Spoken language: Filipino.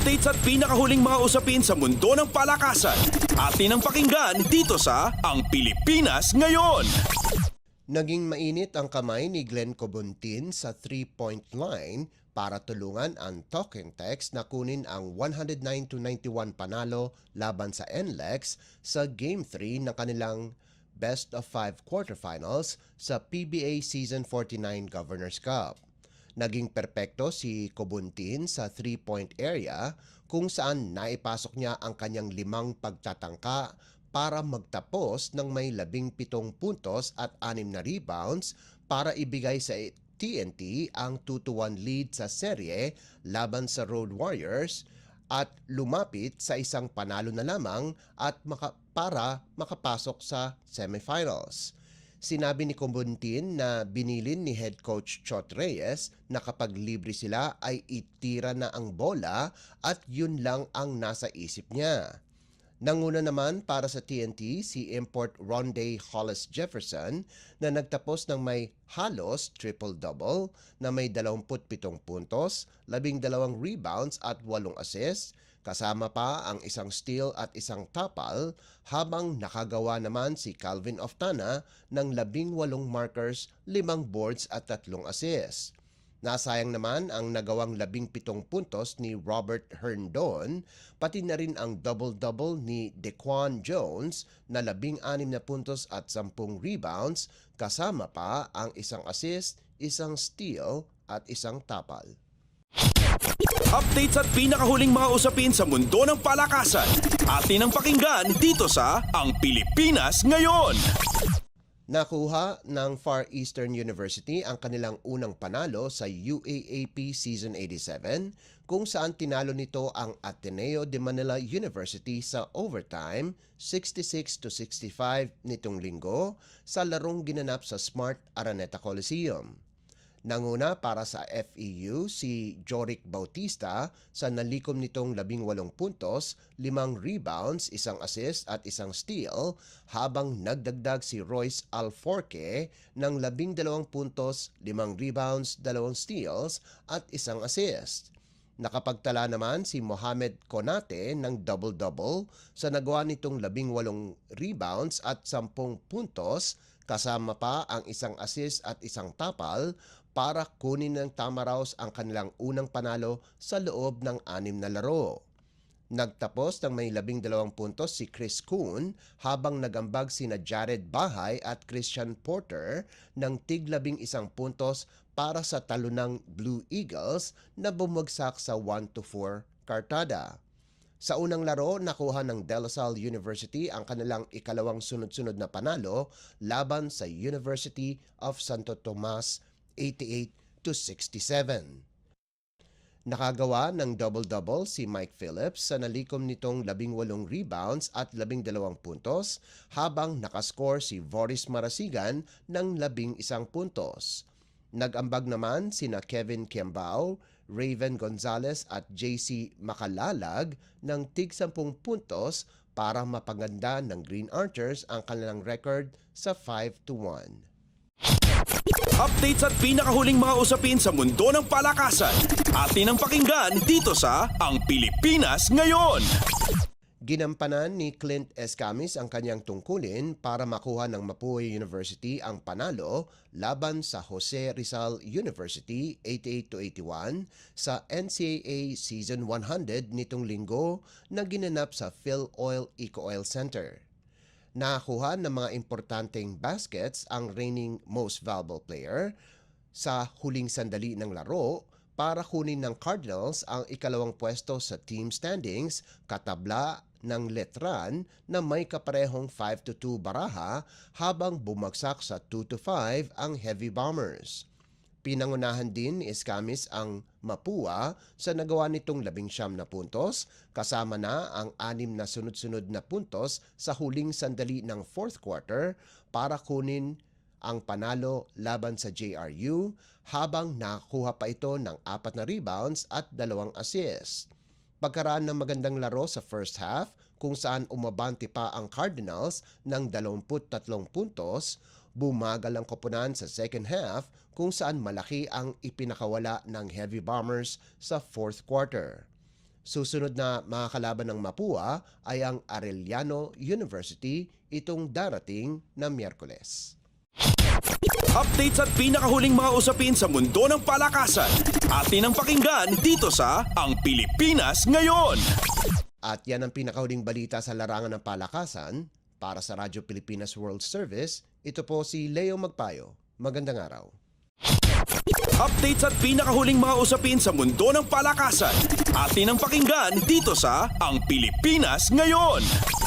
Updates at pinakahuling mga usapin sa mundo ng palakasan. Atin ang pakinggan dito sa Ang Pilipinas Ngayon. Naging mainit ang kamay ni Glenn Cobontin sa 3-point line para tulungan ang Talking Tex na kunin ang 109-91 panalo laban sa NLEX sa Game 3 ng kanilang Best of 5 quarterfinals sa PBA Season 49 Governors Cup. Naging perpekto si Cobontin sa 3-point area kung saan naipasok niya ang kanyang 5 pagtatangka para magtapos ng may 17 puntos at 6 na rebounds para ibigay sa TNT ang 2-1 lead sa serye laban sa Road Warriors at lumapit sa isang panalo na lamang at para makapasok sa semifinals. Sinabi ni Cobontin na binilin ni head coach Chot Reyes na kapag libre sila ay itira na ang bola at yun lang ang nasa isip niya. Nanguna naman para sa TNT si import Rondae Hollis Jefferson na nagtapos ng may halos triple-double na may 27 puntos, 12 rebounds at 8 assists, kasama pa ang isang steal at isang tapal, habang nakagawa naman si Calvin Oftana ng 18 markers, 5 boards at 3 assists. Nasayang naman ang nagawang 17 puntos ni Robert Herndon, pati na rin ang double-double ni Dequan Jones na 16 na puntos at 10 rebounds, kasama pa ang isang assist, isang steal at isang tapal. Updates at pinakahuling mga usapin sa mundo ng palakasan. Atin ang pakinggan dito sa Ang Pilipinas Ngayon. Nakuha ng Far Eastern University ang kanilang unang panalo sa UAAP Season 87 kung saan tinalo nito ang Ateneo de Manila University sa overtime 66-65 nitong linggo sa larong ginanap sa Smart Araneta Coliseum. Nanguna para sa FEU si Joric Bautista sa nalikom nitong 18 puntos, 5 rebounds, 1 assist at 1 steal, habang nagdagdag si Royce Alforque ng 12 puntos, 5 rebounds, 2 steals at 1 assist. Nakapagtala naman si Mohamed Konate ng double-double sa nagawa nitong 18 rebounds at 10 puntos, kasama pa ang 1 assist at 1 tapal para kunin ng Tamaraws ang kanilang unang panalo sa loob ng 6 na laro. Nagtapos ng may 12 puntos si Chris Kuhn habang nagambag sina Jared Bahay at Christian Porter ng tig-11 puntos para sa talunang Blue Eagles na bumagsak sa 1-4 kartada. Sa unang laro, nakuha ng De La Salle University ang kanilang ikalawang sunod-sunod na panalo laban sa University of Santo Tomas 88-67. Nakagawa ng double-double si Mike Phillips sa nalikom nitong 18 rebounds at 12 puntos habang nakascore si Voris Marasigan ng 11 puntos. Nag-ambag naman sina Kevin Kiambao, Raven Gonzalez at JC Makalalag ng tig-10 puntos para mapaganda ng Green Archers ang kanilang record sa 5-1. Updates at pinakahuling mga usapin sa mundo ng palakasan. Atin ang pakinggan dito sa Ang Pilipinas Ngayon. Ginampanan ni Clint Escamis ang kanyang tungkulin para makuha ng Mapue University ang panalo laban sa Jose Rizal University 88-81 sa NCAA Season 100 nitong linggo na ginanap sa Phil Oil Eco Oil Center. Nakakuha ng mga importanteng baskets ang reigning most valuable player sa huling sandali ng laro para kunin ng Cardinals ang ikalawang pwesto sa team standings katabla ng Letran na may kaparehong 5-2 baraha habang bumagsak sa 2-5 ang Heavy Bombers. Pinangunahan din ni Escamis ang Mapua sa nagawa nitong 19 na puntos, kasama na ang 6 na sunod-sunod na puntos sa huling sandali ng fourth quarter para kunin ang panalo laban sa JRU habang nakakuha pa ito ng 4 na rebounds at 2 assists. Pagkaraan ng magandang laro sa first half kung saan umabante pa ang Cardinals ng 23 puntos, bumagal ang koponan sa second half kung saan malaki ang ipinakawala ng Heavy Bombers sa fourth quarter. Susunod na makakalaban ng Mapua ay ang Arellano University itong darating na Miyerkules. Updates at pinakahuling mga usapin sa mundo ng palakasan. Atin ang pakinggan dito sa Ang Pilipinas Ngayon. At yan ang pinakahuling balita sa larangan ng palakasan. Para sa Radyo Pilipinas World Service, ito po si Leo Magpayo. Magandang araw. Updates at pinakahuling mga usapin sa mundo ng palakasan. Atin ang pakinggan dito sa Ang Pilipinas Ngayon.